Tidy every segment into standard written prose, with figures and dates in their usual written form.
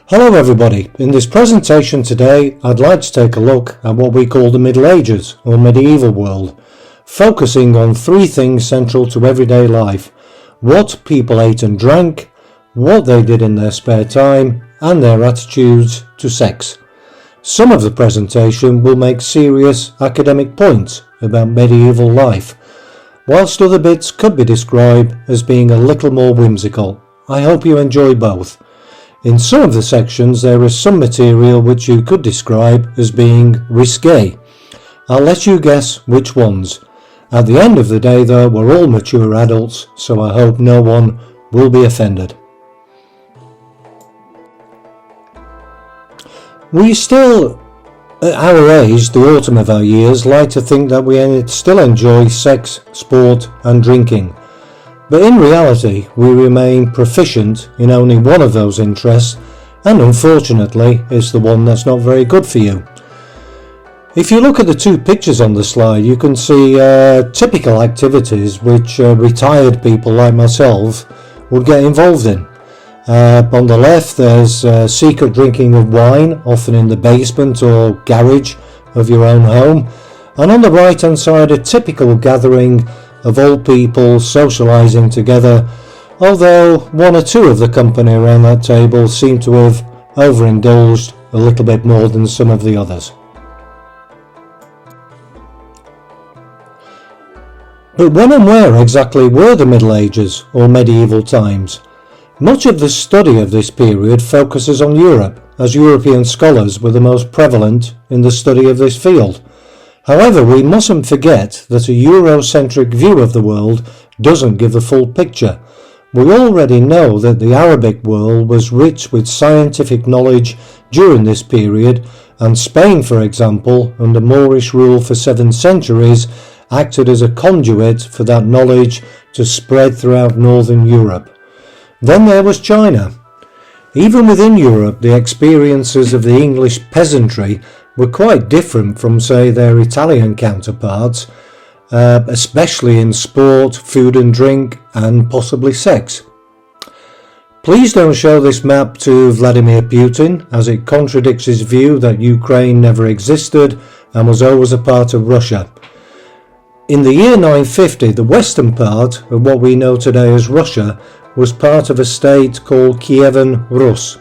Hello everybody, in this presentation today I'd like to take a look at what we call the Middle Ages or medieval world, focusing on three things central to everyday life: what people ate and drank, what they did in their spare time, and their attitudes to sex. Some of the presentation will make serious academic points about medieval life, whilst other bits could be described as being a little more whimsical. I hope you enjoy both. In some of the sections there is some material which you could describe as being risque. I'll let you guess which ones. At the end of the day though, we're all mature adults, so I hope no one will be offended. We still, at our age, the autumn of our years, like to think that we still enjoy sex, sport and drinking. But in reality, we remain proficient in only one of those interests, and unfortunately, it's the one that's not very good for you. If you look at the two pictures on the slide, you can see typical activities which retired people like myself would get involved in. On the left, there's secret drinking of wine, often in the basement or garage of your own home, and on the right hand side, a typical gathering of old people socialising together, although one or two of the company around that table seem to have overindulged a little bit more than some of the others. But when and where exactly were the Middle Ages or medieval times? Much of the study of this period focuses on Europe, as European scholars were the most prevalent in the study of this field. However, we mustn't forget that a Eurocentric view of the world doesn't give the full picture. We already know that the Arabic world was rich with scientific knowledge during this period, and Spain, for example, under Moorish rule for 7 centuries, acted as a conduit for that knowledge to spread throughout northern Europe. Then there was China. Even within Europe, the experiences of the English peasantry were quite different from, say, their Italian counterparts, especially in sport, food and drink, and possibly sex. Please don't show this map to Vladimir Putin, as it contradicts his view that Ukraine never existed and was always a part of Russia. In the year 950, the western part of what we know today as Russia was part of a state called Kievan Rus.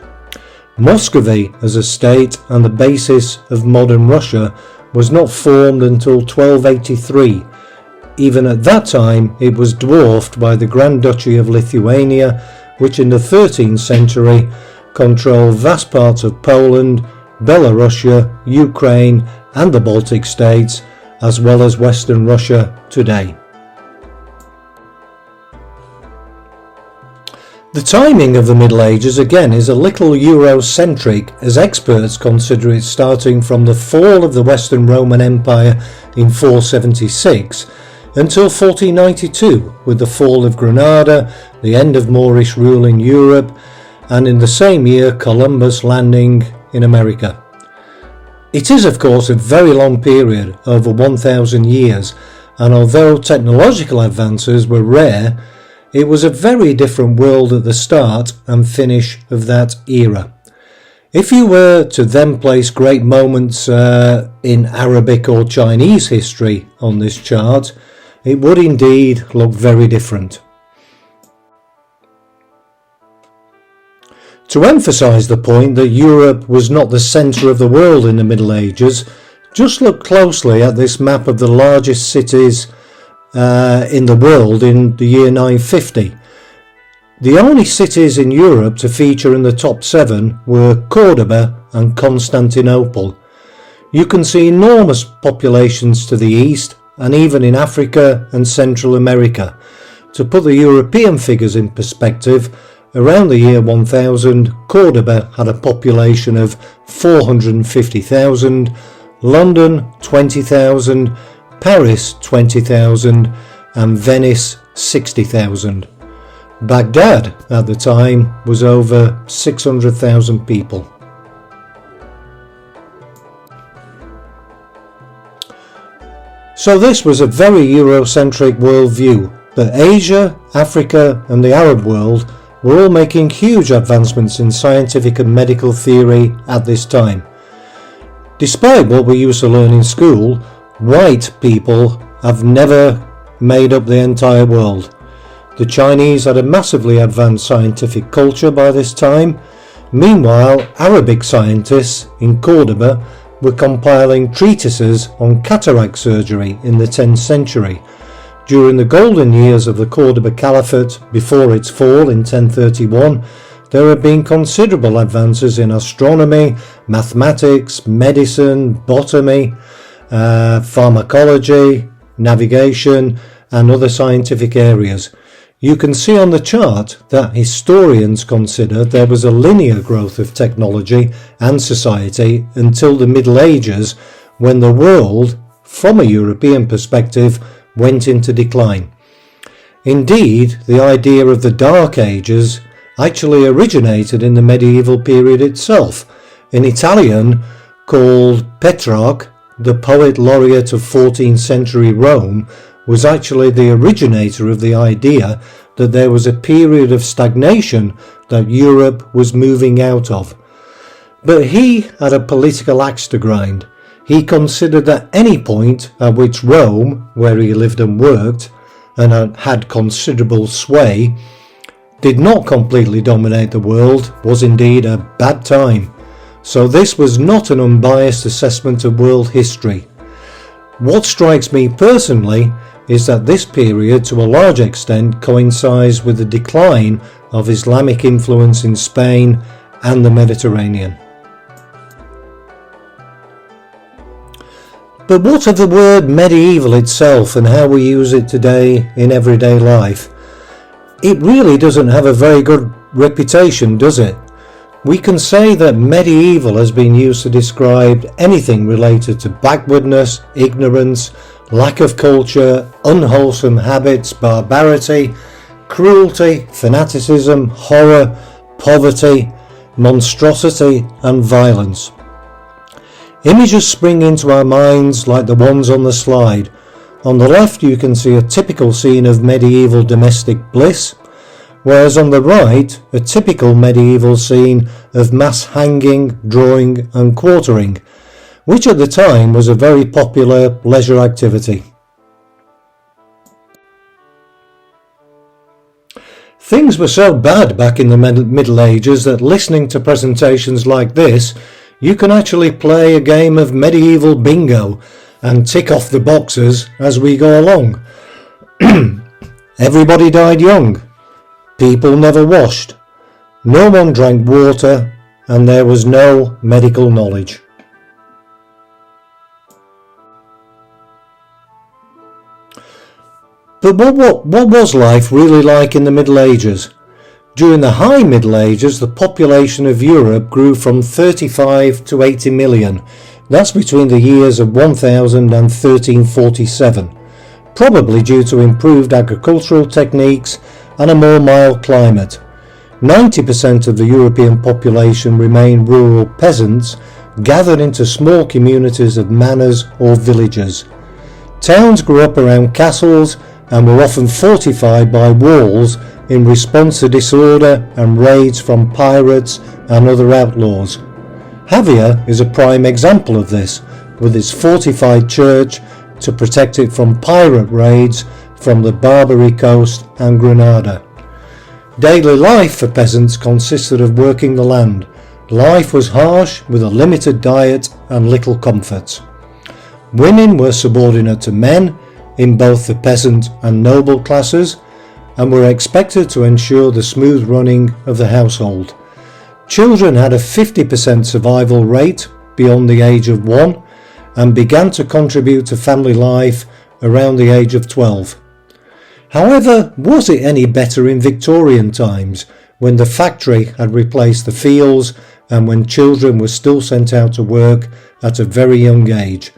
Muscovy as a state and the basis of modern Russia was not formed until 1283. Even at that time it was dwarfed by the Grand Duchy of Lithuania, which in the 13th century controlled vast parts of Poland, Belarusia, Ukraine and the Baltic states, as well as Western Russia today. The timing of the Middle Ages again is a little Eurocentric, as experts consider it starting from the fall of the Western Roman Empire in 476 until 1492, with the fall of Granada, the end of Moorish rule in Europe, and in the same year Columbus landing in America. It is of course a very long period, over 1,000 years, and although technological advances were rare, it was a very different world at the start and finish of that era. If you were to then place great moments in Arabic or Chinese history on this chart, it would indeed look very different. To emphasise the point that Europe was not the centre of the world in the Middle Ages, just look closely at this map of the largest cities in the world in the year 950. The only cities in Europe to feature in the top 7 were Cordoba and Constantinople. You can see enormous populations to the east and even in Africa and Central America. To put the European figures in perspective, around the year 1000, Cordoba had a population of 450,000, London 20,000, Paris 20,000 and Venice 60,000. Baghdad at the time was over 600,000 people. So this was a very Eurocentric worldview, but Asia, Africa and the Arab world were all making huge advancements in scientific and medical theory at this time. Despite what we used to learn in school, white people have never made up the entire world. The Chinese had a massively advanced scientific culture by this time. Meanwhile, Arabic scientists in Cordoba were compiling treatises on cataract surgery in the 10th century. During the golden years of the Cordoba Caliphate before its fall in 1031, there have been considerable advances in astronomy, mathematics, medicine, botany, pharmacology, navigation, and other scientific areas. You can see on the chart that historians consider there was a linear growth of technology and society until the Middle Ages, when the world, from a European perspective, went into decline. Indeed, the idea of the Dark Ages actually originated in the medieval period itself. An Italian called Petrarch, the poet laureate of 14th century Rome, was actually the originator of the idea that there was a period of stagnation that Europe was moving out of. But he had a political axe to grind. He considered that any point at which Rome, where he lived and worked, and had considerable sway, did not completely dominate the world was indeed a bad time. So this was not an unbiased assessment of world history. What strikes me personally is that this period to a large extent coincides with the decline of Islamic influence in Spain and the Mediterranean. But what of the word medieval itself and how we use it today in everyday life? It really doesn't have a very good reputation, does it? We can say that medieval has been used to describe anything related to backwardness, ignorance, lack of culture, unwholesome habits, barbarity, cruelty, fanaticism, horror, poverty, monstrosity, and violence. Images spring into our minds like the ones on the slide. On the left you can see a typical scene of medieval domestic bliss, whereas on the right a typical medieval scene of mass hanging, drawing and quartering, which at the time was a very popular leisure activity. Things were so bad back in the Middle Ages that listening to presentations like this, you can actually play a game of medieval bingo and tick off the boxes as we go along. Everybody died young. People never washed. No one drank water, and there was no medical knowledge. But what was life really like in the Middle Ages? During the High Middle Ages, the population of Europe grew from 35 to 80 million. That's between the years of 1000 and 1347, probably due to improved agricultural techniques and a more mild climate. 90% of the European population remained rural peasants, gathered into small communities of manors or villages. Towns grew up around castles and were often fortified by walls in response to disorder and raids from pirates and other outlaws. Javia is a prime example of this, with its fortified church to protect it from pirate raids from the Barbary coast and Granada. Daily life for peasants consisted of working the land. Life was harsh, with a limited diet and little comforts. Women were subordinate to men in both the peasant and noble classes, and were expected to ensure the smooth running of the household. Children had a 50% survival rate beyond the age of 1 and began to contribute to family life around the age of 12. However, was it any better in Victorian times, when the factory had replaced the fields and when children were still sent out to work at a very young age?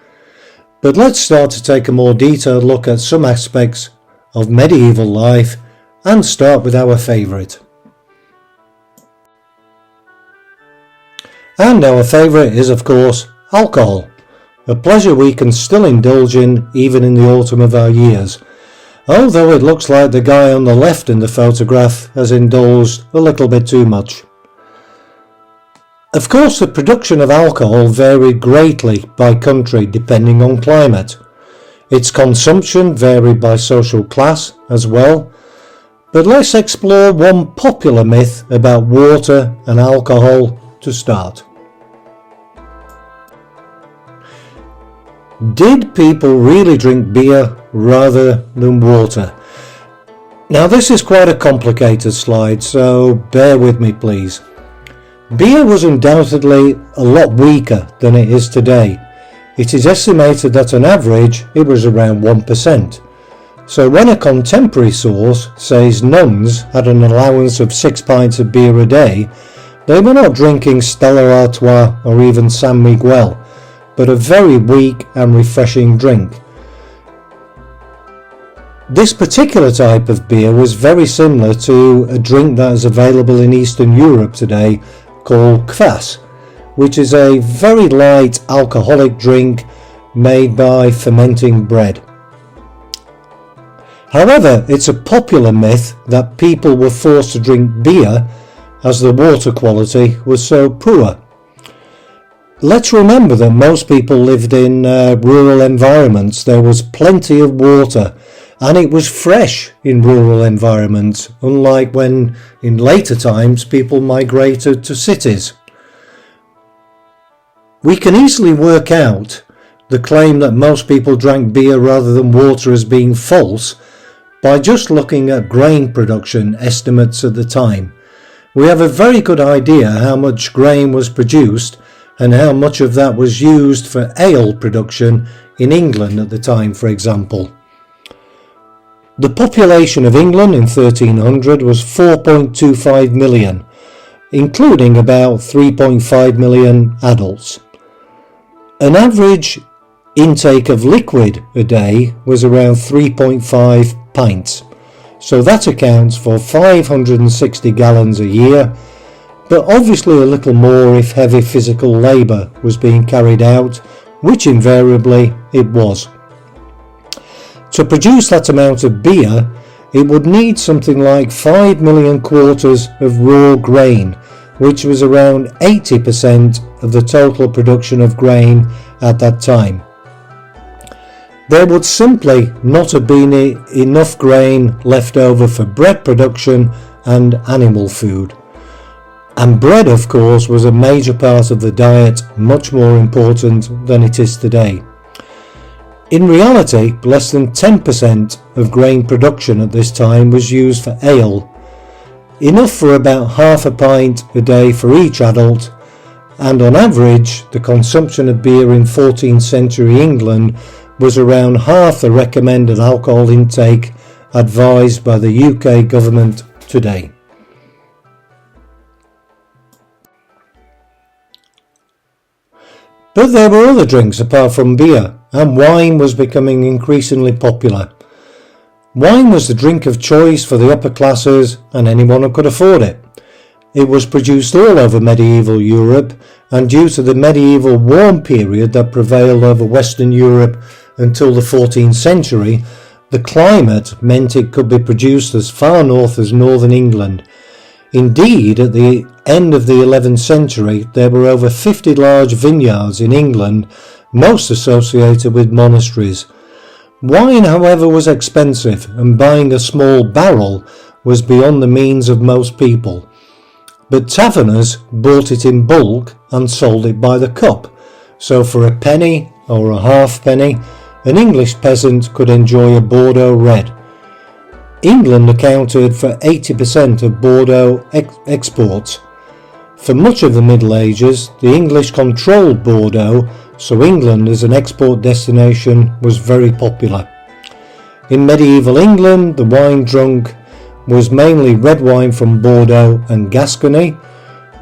But let's start to take a more detailed look at some aspects of medieval life and start with our favourite. And our favourite is, of course, alcohol, a pleasure we can still indulge in even in the autumn of our years. although it looks like the guy on the left in the photograph has indulged a little bit too much. Of course, the production of alcohol varied greatly by country depending on climate. Its consumption varied by social class as well. But let's explore one popular myth about water and alcohol to start. Did people really drink beer rather than water? Now this is quite a complicated slide, so bear with me please. Beer was undoubtedly a lot weaker than it is today. It is estimated that on average it was around 1%. So when a contemporary source says nuns had an allowance of 6 pints of beer a day, they were not drinking Stella Artois or even San Miguel, but a very weak and refreshing drink. This particular type of beer was very similar to a drink that is available in Eastern Europe today called kvass, which is a very light alcoholic drink made by fermenting bread. However, it's a popular myth that people were forced to drink beer as the water quality was so poor. Let's remember that most people lived in rural environments. There was plenty of water and it was fresh in rural environments, unlike when in later times people migrated to cities. We can easily work out the claim that most people drank beer rather than water as being false by just looking at grain production estimates at the time. We have a very good idea how much grain was produced and how much of that was used for ale production in England at the time, for example. The population of England in 1300 was 4.25 million, including about 3.5 million adults. An average intake of liquid a day was around 3.5 pints, so that accounts for 560 gallons a year, but obviously a little more if heavy physical labour was being carried out, which invariably it was. To produce that amount of beer, it would need something like 5 million quarters of raw grain, which was around 80% of the total production of grain at that time. There would simply not have been enough grain left over for bread production and animal food. And bread, of course, was a major part of the diet, much more important than it is today. In reality, less than 10% of grain production at this time was used for ale, enough for about half a pint a day for each adult, and on average the consumption of beer in 14th century England was around half the recommended alcohol intake advised by the UK government today. But there were other drinks apart from beer, and wine was becoming increasingly popular. Wine was the drink of choice for the upper classes and anyone who could afford it. It was produced all over medieval Europe, and due to the medieval warm period that prevailed over Western Europe until the 14th century, the climate meant it could be produced as far north as northern England. Indeed, at the end of the 11th century, there were over 50 large vineyards in England, most associated with monasteries. Wine, however, was expensive, and buying a small barrel was beyond the means of most people. But taverners bought it in bulk and sold it by the cup, so for a penny or a halfpenny, an English peasant could enjoy a Bordeaux red. England accounted for 80% of Bordeaux exports. For much of the Middle Ages, the English controlled Bordeaux, so England as an export destination was very popular. In medieval England, the wine drunk was mainly red wine from Bordeaux and Gascony.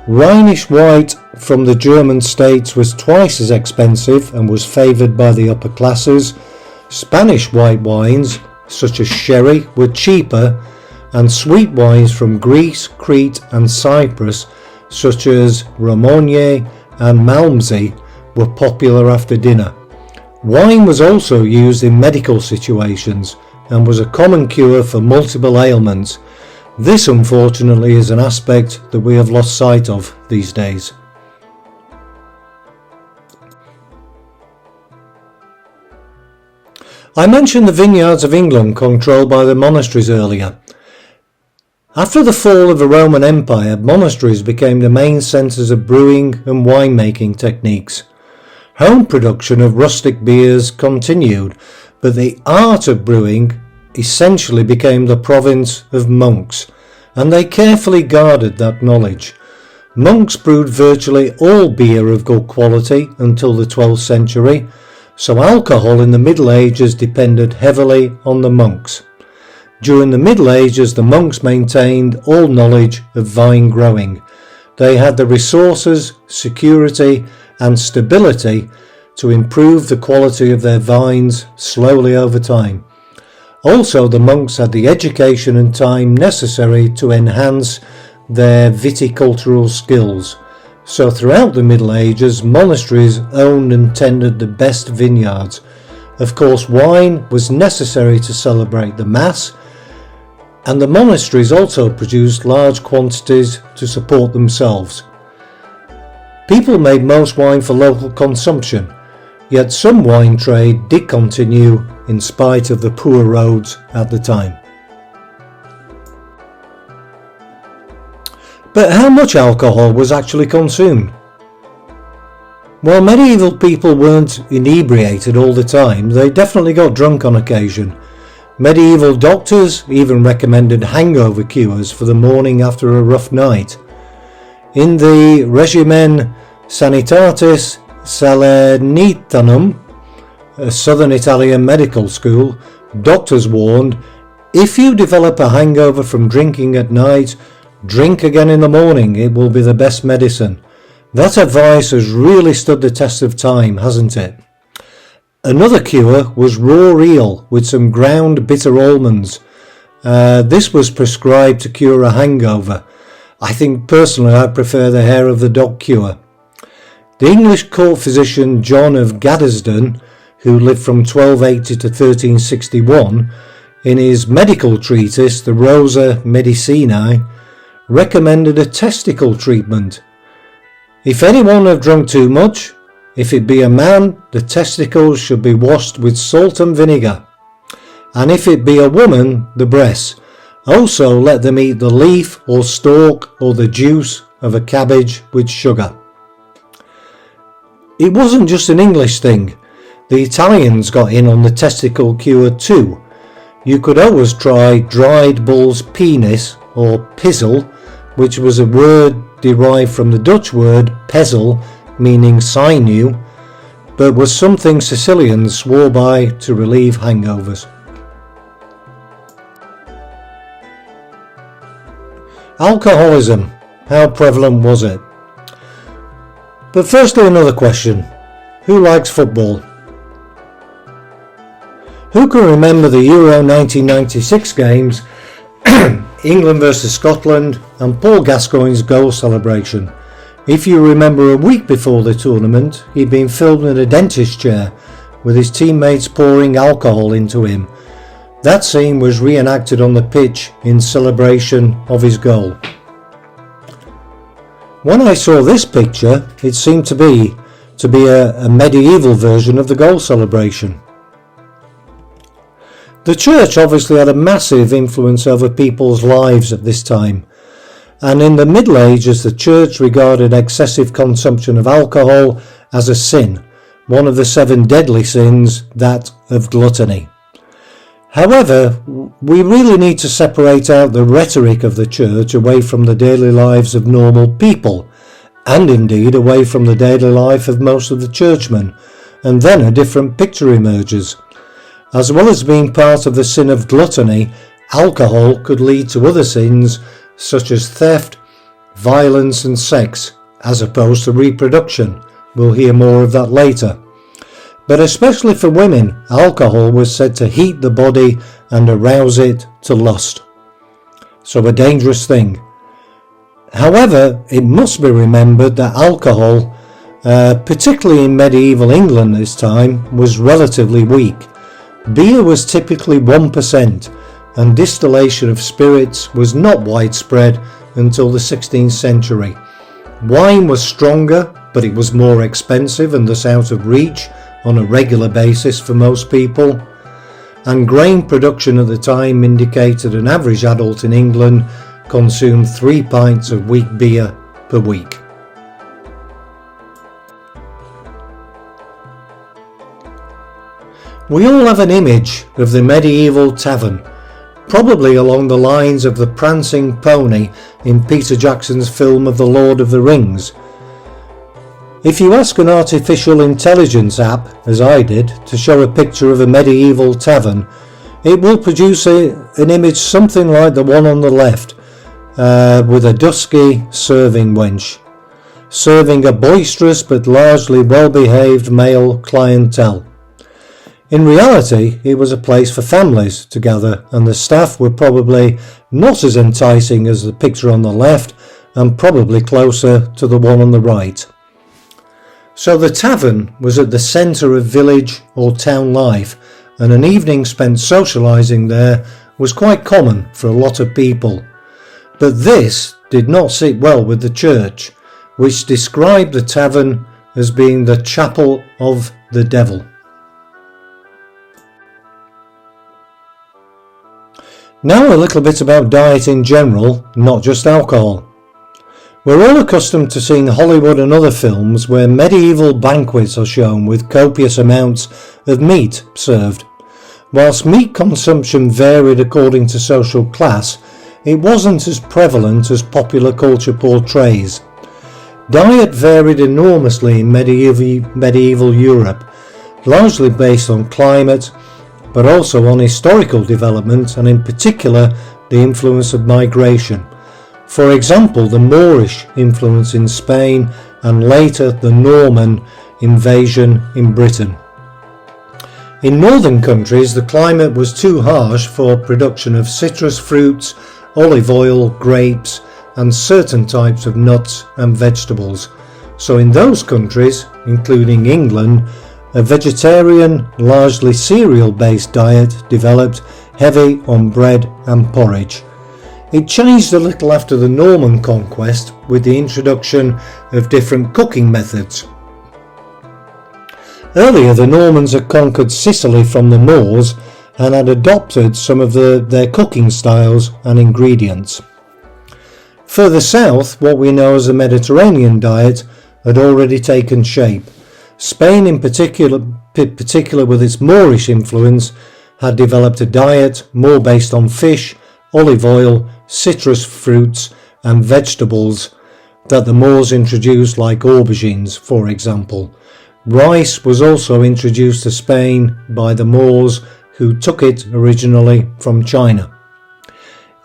Rhenish white from the German states was twice as expensive and was favoured by the upper classes. Spanish white wines, such as sherry, were cheaper, and sweet wines from Greece, Crete and Cyprus, such as Romagné and Malmsey, were popular after dinner. Wine was also used in medical situations, and was a common cure for multiple ailments. This, unfortunately, is an aspect that we have lost sight of these days. I mentioned the vineyards of England controlled by the monasteries earlier. After the fall of the Roman Empire, monasteries became the main centres of brewing and winemaking techniques. Home production of rustic beers continued, but the art of brewing essentially became the province of monks, and they carefully guarded that knowledge. Monks brewed virtually all beer of good quality until the 12th century, so alcohol in the Middle Ages depended heavily on the monks. During the Middle Ages, the monks maintained all knowledge of vine growing. They had the resources, security, and stability to improve the quality of their vines slowly over time. Also, the monks had the education and time necessary to enhance their viticultural skills. So throughout the Middle Ages, monasteries owned and tended the best vineyards. Of course, wine was necessary to celebrate the Mass, and the monasteries also produced large quantities to support themselves. People made most wine for local consumption, yet some wine trade did continue in spite of the poor roads at the time. But how much alcohol was actually consumed? While medieval people weren't inebriated all the time, they definitely got drunk on occasion. Medieval doctors even recommended hangover cures for the morning after a rough night. In the Regimen Sanitatis Salernitanum, a southern Italian medical school, doctors warned, if you develop a hangover from drinking at night, drink again in the morning, it will be the best medicine. That advice has really stood the test of time, hasn't it? Another cure was raw eel with some ground bitter almonds. This was prescribed to cure a hangover. I think personally I prefer the hair of the dog cure. The English court physician John of Gaddesden, who lived from 1280 to 1361, in his medical treatise, the Rosa Medicinae, recommended a testicle treatment. If anyone have drunk too much, if it be a man, the testicles should be washed with salt and vinegar, and if it be a woman, the breasts. Also let them eat the leaf or stalk or the juice of a cabbage with sugar. It wasn't just an English thing. The Italians got in on the testicle cure too. You could always try dried bull's penis or pizzle, which was a word derived from the Dutch word pezzel, meaning sinew, but was something Sicilians swore by to relieve hangovers. Alcoholism, how prevalent was it? But firstly, another question. Who likes football? Who can remember the Euro 1996 games, England versus Scotland, and Paul Gascoigne's goal celebration? If you remember, a week before the tournament, he'd been filmed in a dentist chair with his teammates pouring alcohol into him. That scene was reenacted on the pitch in celebration of his goal. When I saw this picture, it seemed to be a medieval version of the goal celebration. The church obviously had a massive influence over people's lives at this time, and in the Middle Ages the church regarded excessive consumption of alcohol as a sin, one of the 7 deadly sins, that of gluttony. However, we really need to separate out the rhetoric of the church away from the daily lives of normal people, and indeed away from the daily life of most of the churchmen, and then a different picture emerges. As well as being part of the sin of gluttony, alcohol could lead to other sins such as theft, violence and sex, as opposed to reproduction. We'll hear more of that later. But especially for women, alcohol was said to heat the body and arouse it to lust. So a dangerous thing. However, it must be remembered that alcohol, particularly in medieval England this time, was relatively weak. Beer was typically 1%, and distillation of spirits was not widespread until the 16th century. Wine was stronger, but it was more expensive and thus out of reach on a regular basis for most people. And grain production at the time indicated an average adult in England consumed 3 pints of wheat beer per week. We all have an image of the medieval tavern, probably along the lines of the prancing pony in Peter Jackson's film of The Lord of the Rings. If you ask an artificial intelligence app, as I did, to show a picture of a medieval tavern, it will produce an image something like the one on the left, with a dusky serving wench, serving a boisterous but largely well-behaved male clientele. In reality, it was a place for families to gather, and the staff were probably not as enticing as the picture on the left, and probably closer to the one on the right. So the tavern was at the centre of village or town life, and an evening spent socialising there was quite common for a lot of people. But this did not sit well with the church, which described the tavern as being the chapel of the devil. Now a little bit about diet in general, not just alcohol. We're all accustomed to seeing Hollywood and other films where medieval banquets are shown with copious amounts of meat served. Whilst meat consumption varied according to social class, it wasn't as prevalent as popular culture portrays. Diet varied enormously in medieval Europe, largely based on climate, but also on historical development and in particular the influence of migration. For example, the Moorish influence in Spain and later the Norman invasion in Britain. In northern countries, the climate was too harsh for production of citrus fruits, olive oil, grapes, and certain types of nuts and vegetables. So in those countries, including England, a vegetarian, largely cereal-based diet developed, heavy on bread and porridge. It changed a little after the Norman conquest with the introduction of different cooking methods. Earlier, the Normans had conquered Sicily from the Moors and had adopted some of their cooking styles and ingredients. Further south, what we know as the Mediterranean diet had already taken shape. Spain in particular with its Moorish influence, had developed a diet more based on fish, olive oil, citrus fruits and vegetables that the Moors introduced, like aubergines, for example. Rice was also introduced to Spain by the Moors, who took it originally from China.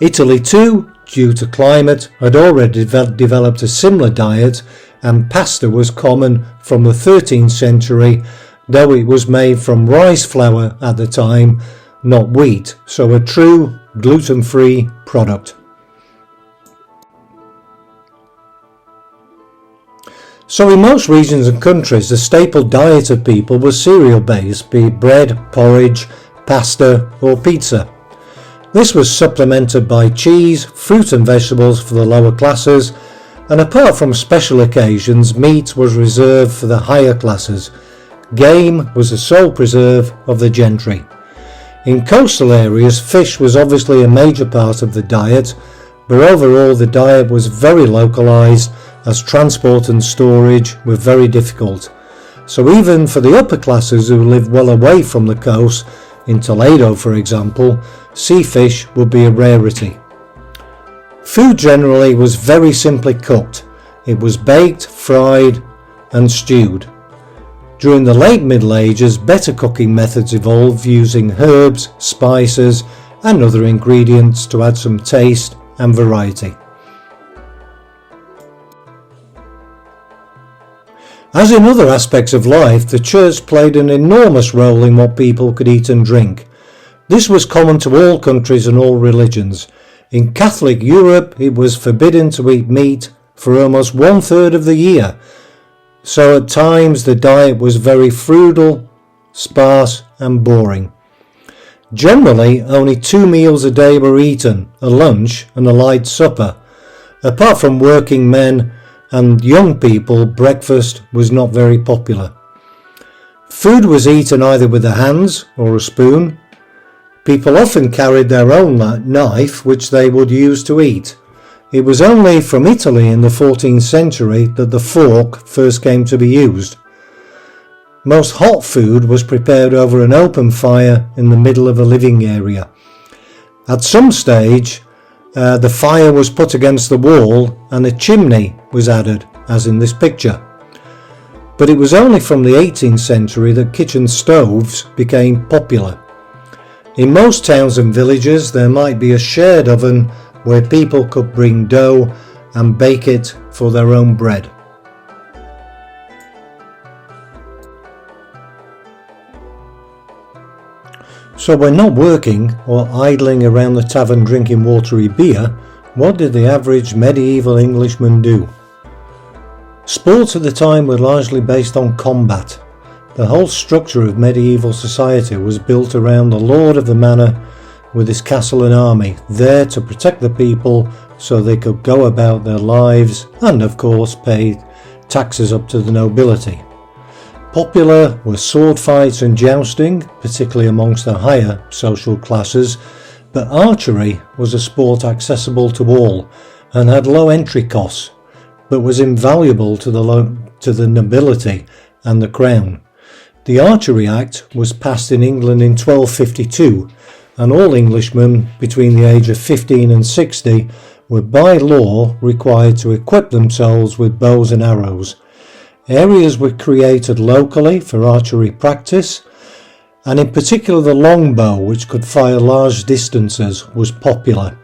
Italy too, due to climate, had already developed a similar diet, and pasta was common from the 13th century, though it was made from rice flour at the time, not wheat, so a true gluten-free product. So in most regions and countries, the staple diet of people was cereal-based, be it bread, porridge, pasta or pizza. This was supplemented by cheese, fruit and vegetables for the lower classes, and apart from special occasions, meat was reserved for the higher classes. Game was the sole preserve of the gentry. In coastal areas, fish was obviously a major part of the diet, but overall the diet was very localised as transport and storage were very difficult. So even for the upper classes who lived well away from the coast, in Toledo for example, sea fish would be a rarity. Food generally was very simply cooked. It was baked, fried and stewed. During the late Middle Ages, better cooking methods evolved using herbs, spices and other ingredients to add some taste and variety. As in other aspects of life, the church played an enormous role in what people could eat and drink. This was common to all countries and all religions. In Catholic Europe, it was forbidden to eat meat for almost 1/3 of the year, so at times the diet was very frugal, sparse and boring. Generally, only 2 meals a day were eaten, a lunch and a light supper. Apart from working men and young people, breakfast was not very popular. Food was eaten either with the hands or a spoon. People often carried their own knife, which they would use to eat. It was only from Italy in the 14th century that the fork first came to be used. Most hot food was prepared over an open fire in the middle of a living area. At some stage, the fire was put against the wall and a chimney was added, as in this picture. But it was only from the 18th century that kitchen stoves became popular. In most towns and villages, there might be a shared oven where people could bring dough and bake it for their own bread. So when not working or idling around the tavern drinking watery beer, what did the average medieval Englishman do? Sports at the time were largely based on combat. The whole structure of medieval society was built around the lord of the manor with his castle and army, there to protect the people so they could go about their lives and of course pay taxes up to the nobility. Popular were sword fights and jousting, particularly amongst the higher social classes, but archery was a sport accessible to all and had low entry costs, but was invaluable to the nobility and the crown. The Archery Act was passed in England in 1252, and all Englishmen between the age of 15 and 60 were by law required to equip themselves with bows and arrows. Areas were created locally for archery practice, and in particular the longbow, which could fire large distances, was popular.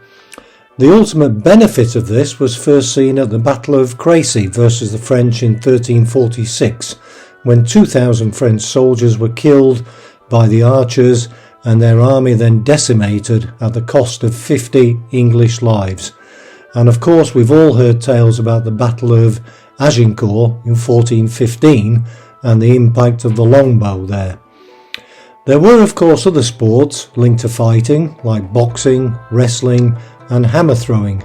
The ultimate benefit of this was first seen at the Battle of Crécy versus the French in 1346, when 2,000 French soldiers were killed by the archers and their army then decimated at the cost of 50 English lives. And of course we've all heard tales about the Battle of Agincourt in 1415 and the impact of the longbow there. There were of course other sports linked to fighting like boxing, wrestling and hammer throwing.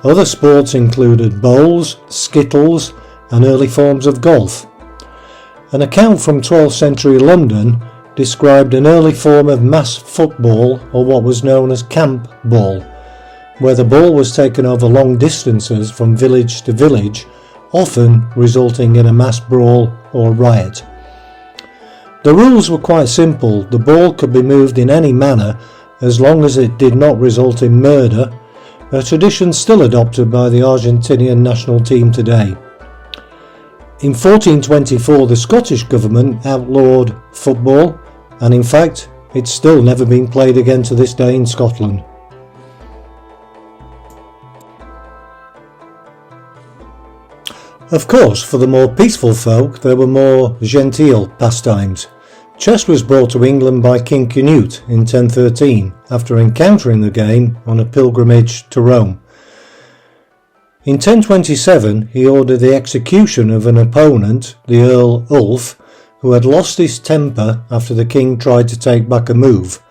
Other sports included bowls, skittles and early forms of golf. An account from 12th century London described an early form of mass football, or what was known as camp ball, where the ball was taken over long distances from village to village, often resulting in a mass brawl or riot. The rules were quite simple. The ball could be moved in any manner as long as it did not result in murder, a tradition still adopted by the Argentinian national team today. In 1424 the Scottish government outlawed football, and in fact it's still never been played again to this day in Scotland. Of course, for the more peaceful folk there were more genteel pastimes. Chess was brought to England by King Canute in 1013 after encountering the game on a pilgrimage to Rome. In 1027 he ordered the execution of an opponent, the Earl Ulf, who had lost his temper after the king tried to take back a move.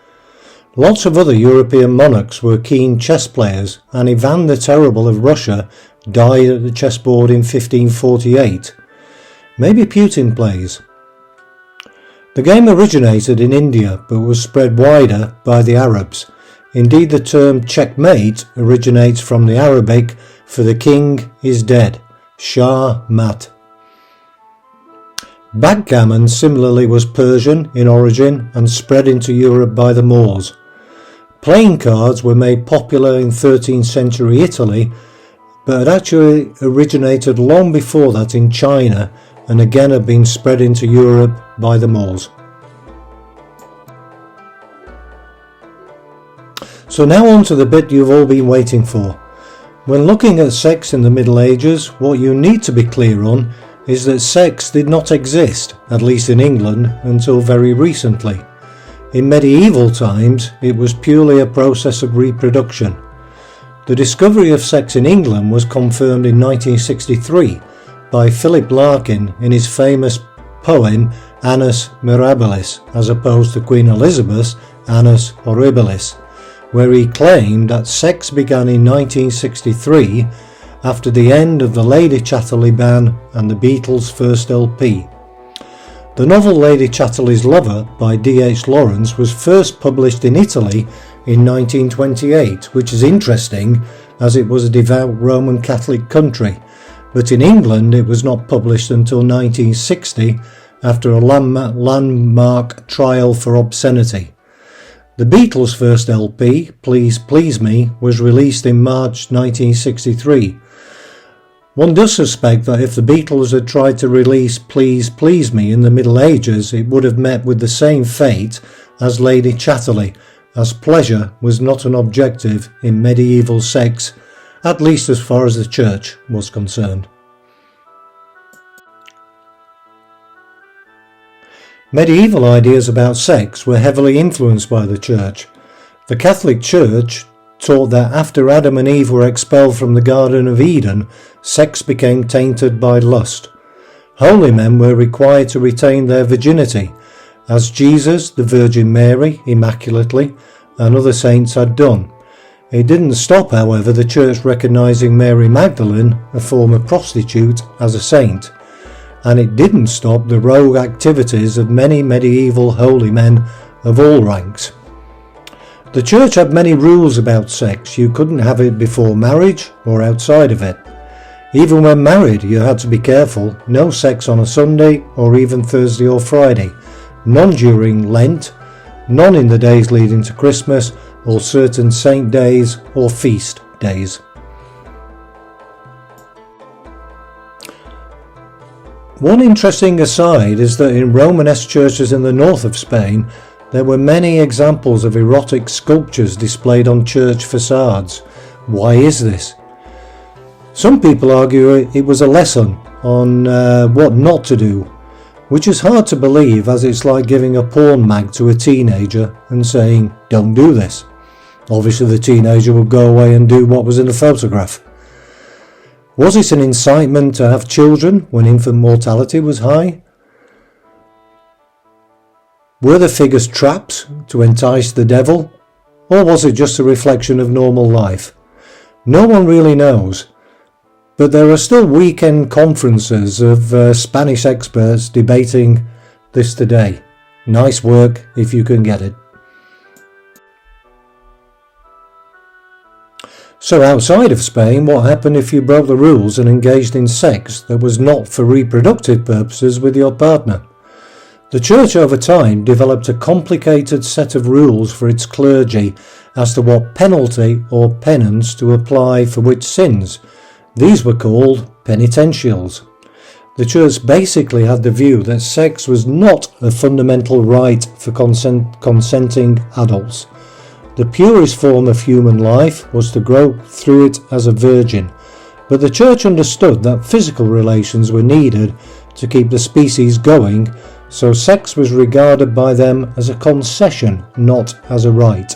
Lots of other European monarchs were keen chess players, and Ivan the Terrible of Russia died at the chessboard in 1548. Maybe Putin plays. The game originated in India but was spread wider by the Arabs. Indeed, the term checkmate originates from the Arabic for the king is dead, Shah Mat. Backgammon similarly was Persian in origin and spread into Europe by the Moors. Playing cards were made popular in 13th century Italy, but had actually originated long before that in China and again had been spread into Europe by the Moors. So now on to the bit you've all been waiting for. When looking at sex in the Middle Ages, what you need to be clear on is that sex did not exist, at least in England, until very recently. In medieval times, it was purely a process of reproduction. The discovery of sex in England was confirmed in 1963 by Philip Larkin in his famous poem Annus Mirabilis, as opposed to Queen Elizabeth Annus Horribilis, where he claimed that sex began in 1963 after the end of the Lady Chatterley ban and the Beatles' first LP. The novel Lady Chatterley's Lover by D.H. Lawrence was first published in Italy in 1928, which is interesting as it was a devout Roman Catholic country, but in England it was not published until 1960 after a landmark trial for obscenity. The Beatles' first LP, Please Please Me, was released in March 1963. One does suspect that if the Beatles had tried to release Please Please Me in the Middle Ages, it would have met with the same fate as Lady Chatterley, as pleasure was not an objective in medieval sex, at least as far as the church was concerned. Medieval ideas about sex were heavily influenced by the church. The Catholic Church taught that after Adam and Eve were expelled from the Garden of Eden, sex became tainted by lust. Holy men were required to retain their virginity, as Jesus, the Virgin Mary, immaculately, and other saints had done. It didn't stop, however, the church recognising Mary Magdalene, a former prostitute, as a saint, and it didn't stop the rogue activities of many medieval holy men of all ranks. The church had many rules about sex. You couldn't have it before marriage or outside of it. Even when married, you had to be careful. No sex on a Sunday or even Thursday or Friday. None during Lent. None in the days leading to Christmas or certain saint days or feast days. One interesting aside is that in Romanesque churches in the north of Spain, there were many examples of erotic sculptures displayed on church facades. Why is this? Some people argue it was a lesson on what not to do, which is hard to believe, as it's like giving a porn mag to a teenager and saying, don't do this. Obviously the teenager would go away and do what was in the photograph. Was it an incitement to have children when infant mortality was high? Were the figures traps to entice the devil? Or was it just a reflection of normal life? No one really knows. But there are still weekend conferences of Spanish experts debating this today. Nice work if you can get it. So outside of Spain, what happened if you broke the rules and engaged in sex that was not for reproductive purposes with your partner? The church over time developed a complicated set of rules for its clergy as to what penalty or penance to apply for which sins. These were called penitentials. The church basically had the view that sex was not a fundamental right for consenting adults. The purest form of human life was to grow through it as a virgin, but the church understood that physical relations were needed to keep the species going, so sex was regarded by them as a concession, not as a right.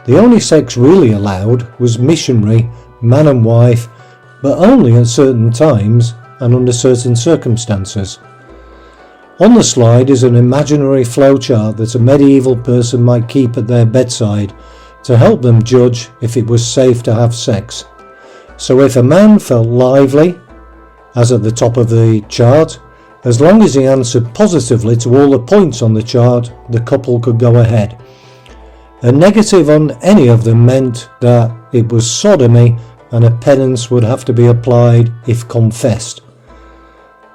The only sex really allowed was missionary, man and wife, but only at certain times and under certain circumstances. On the slide is an imaginary flowchart that a medieval person might keep at their bedside to help them judge if it was safe to have sex. So if a man felt lively, as at the top of the chart, as long as he answered positively to all the points on the chart, the couple could go ahead. A negative on any of them meant that it was sodomy and a penance would have to be applied if confessed.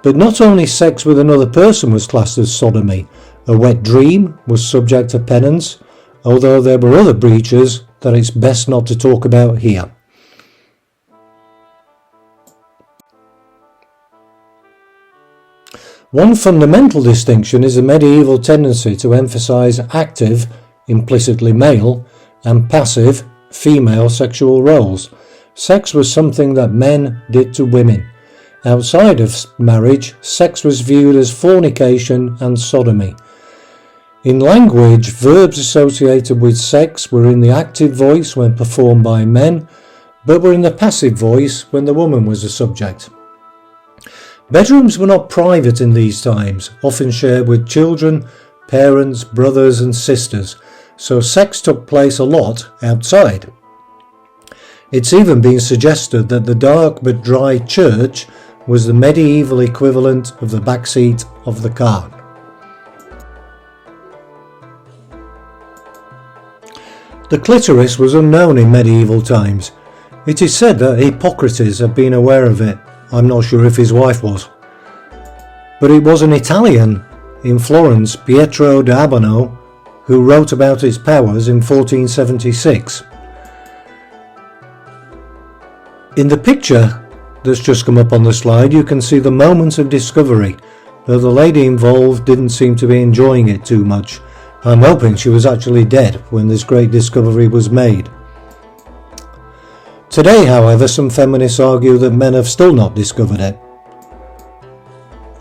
But not only sex with another person was classed as sodomy, a wet dream was subject to penance, although there were other breaches that it's best not to talk about here. One fundamental distinction is the medieval tendency to emphasize active, implicitly male, and passive, female sexual roles. Sex was something that men did to women. Outside of marriage, sex was viewed as fornication and sodomy. In language, verbs associated with sex were in the active voice when performed by men, but were in the passive voice when the woman was the subject. Bedrooms were not private in these times, often shared with children, parents, brothers and sisters, so sex took place a lot outside. It's even been suggested that the dark but dry church was the medieval equivalent of the backseat of the car. The clitoris was unknown in medieval times. It is said that Hippocrates had been aware of it. I'm not sure if his wife was. But it was an Italian in Florence, Pietro d'Abano, who wrote about its powers in 1476. In the picture that's just come up on the slide, you can see the moment of discovery, though the lady involved didn't seem to be enjoying it too much. I'm hoping she was actually dead when this great discovery was made. Today, however, some feminists argue that men have still not discovered it,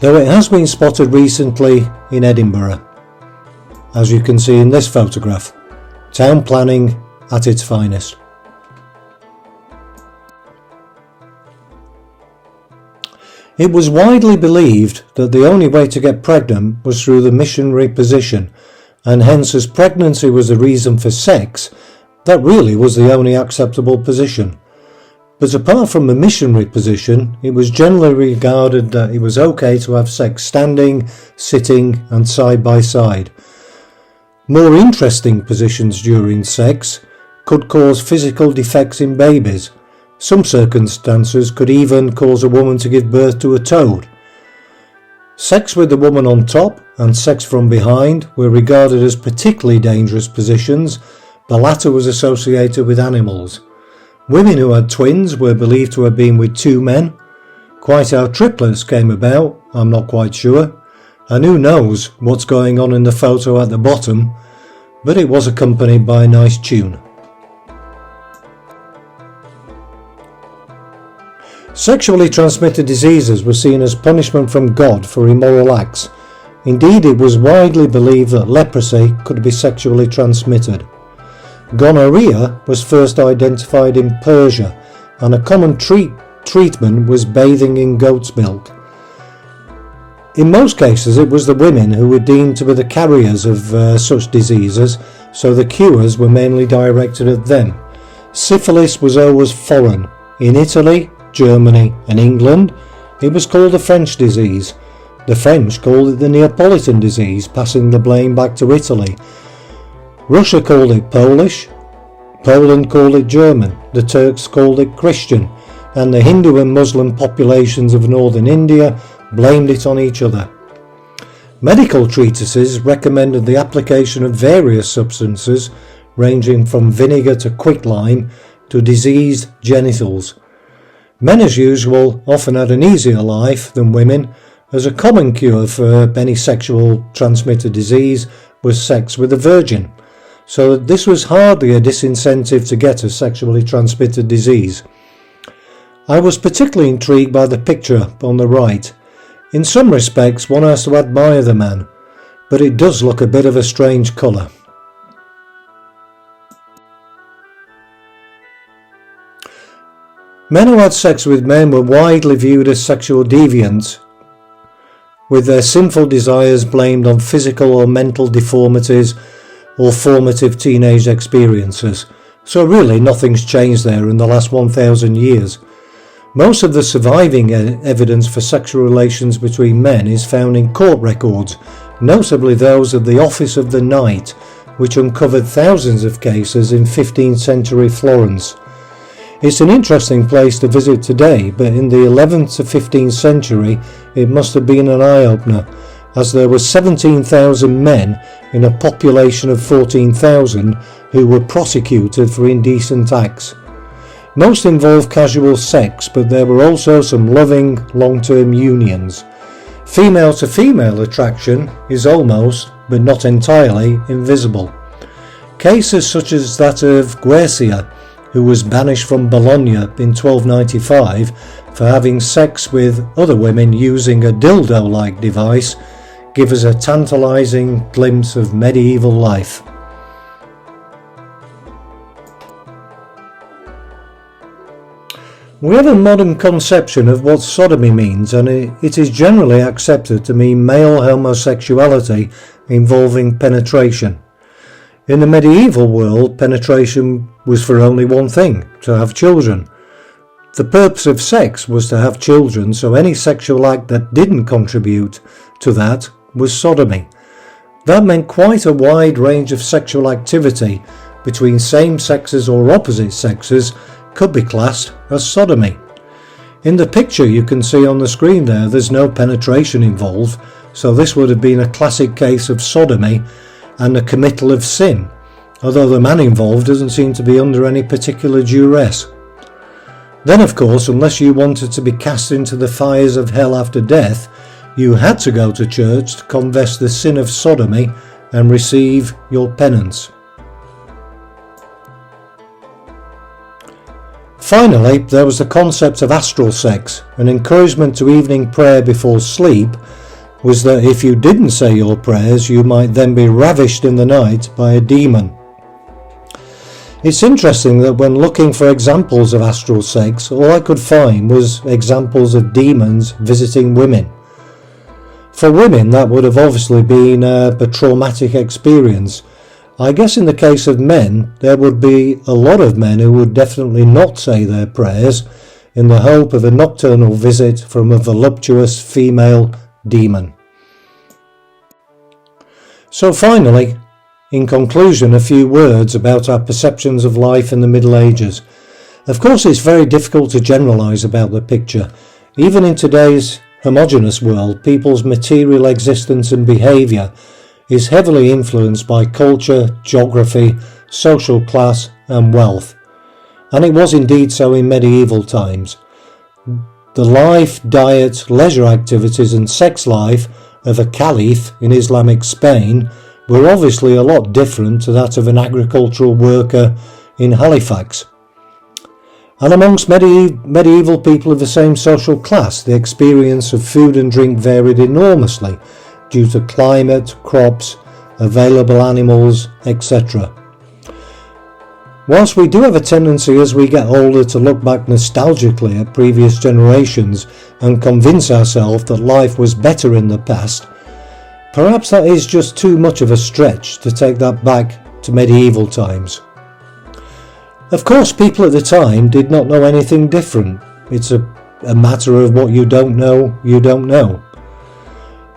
though it has been spotted recently in Edinburgh, as you can see in this photograph. Town planning at its finest. It was widely believed that the only way to get pregnant was through the missionary position, and hence as pregnancy was the reason for sex, that really was the only acceptable position. But apart from the missionary position, it was generally regarded that it was okay to have sex standing, sitting and side by side. More interesting positions during sex could cause physical defects in babies. Some circumstances could even cause a woman to give birth to a toad. Sex with the woman on top and sex from behind were regarded as particularly dangerous positions. The latter was associated with animals. Women who had twins were believed to have been with two men. Quite how triplets came about, I'm not quite sure. And who knows what's going on in the photo at the bottom, but it was accompanied by a nice tune. Sexually transmitted diseases were seen as punishment from God for immoral acts. Indeed, it was widely believed that leprosy could be sexually transmitted. Gonorrhea was first identified in Persia, and a common treatment was bathing in goat's milk. In most cases, it was the women who were deemed to be the carriers of such diseases, so the cures were mainly directed at them. Syphilis was always foreign. In Italy, Germany and England, it was called the French disease. The French called it the Neapolitan disease, passing the blame back to Italy. Russia called it Polish, Poland called it German, the Turks called it Christian, and the Hindu and Muslim populations of northern India blamed it on each other. Medical treatises recommended the application of various substances, ranging from vinegar to quicklime to diseased genitals. Men, as usual, often had an easier life than women, as a common cure for any sexual transmitted disease was sex with a virgin, so this was hardly a disincentive to get a sexually transmitted disease. I was particularly intrigued by the picture on the right. In some respects, one has to admire the man, but it does look a bit of a strange colour. Men who had sex with men were widely viewed as sexual deviants, with their sinful desires blamed on physical or mental deformities or formative teenage experiences. So really nothing's changed there in the last 1,000 years. Most of the surviving evidence for sexual relations between men is found in court records, notably those of the Office of the Knight, which uncovered thousands of cases in 15th century Florence. It's an interesting place to visit today, but in the 11th to 15th century it must have been an eye-opener, as there were 17,000 men in a population of 14,000 who were prosecuted for indecent acts. Most involved casual sex, but there were also some loving, long-term unions. Female-to-female attraction is almost, but not entirely, invisible. Cases such as that of Guercia, who was banished from Bologna in 1295 for having sex with other women using a dildo-like device, give us a tantalising glimpse of medieval life. We have a modern conception of what sodomy means, and it is generally accepted to mean male homosexuality involving penetration. In the medieval world, penetration was for only one thing, to have children. The purpose of sex was to have children, so any sexual act that didn't contribute to that was sodomy. That meant quite a wide range of sexual activity between same sexes or opposite sexes could be classed as sodomy. In the picture you can see on the screen there's no penetration involved, so this would have been a classic case of sodomy and a committal of sin, although the man involved doesn't seem to be under any particular duress. Then of course, unless you wanted to be cast into the fires of hell after death, you had to go to church to confess the sin of sodomy and receive your penance. Finally, there was the concept of astral sex. An encouragement to evening prayer before sleep was that if you didn't say your prayers, you might then be ravished in the night by a demon. It's interesting that when looking for examples of astral sex, all I could find was examples of demons visiting women. For women, that would have obviously been a traumatic experience. I guess in the case of men, there would be a lot of men who would definitely not say their prayers in the hope of a nocturnal visit from a voluptuous female demon. So finally, in conclusion, a few words about our perceptions of life in the Middle Ages. Of course, it's very difficult to generalise about the picture. Even in today's homogeneous world, people's material existence and behaviour is heavily influenced by culture, geography, social class and wealth. And it was indeed so in medieval times. The life, diet, leisure activities and sex life of a caliph in Islamic Spain were obviously a lot different to that of an agricultural worker in Halifax. And amongst medieval people of the same social class, the experience of food and drink varied enormously due to climate, crops, available animals, etc. Whilst we do have a tendency as we get older to look back nostalgically at previous generations and convince ourselves that life was better in the past, perhaps that is just too much of a stretch to take that back to medieval times. Of course, people at the time did not know anything different. It's a matter of what you don't know, you don't know.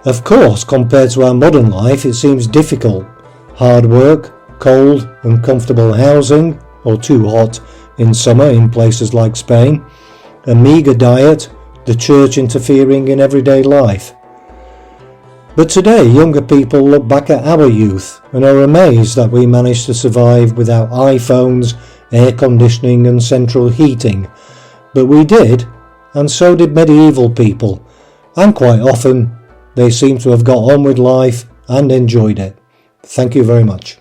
Of course, compared to our modern life, it seems difficult. Hard work, cold and comfortable housing, or too hot in summer in places like Spain, a meagre diet, the church interfering in everyday life. But today, younger people look back at our youth and are amazed that we managed to survive without iPhones, air conditioning and central heating. But we did, and so did medieval people, and quite often they seem to have got on with life and enjoyed it. Thank you very much.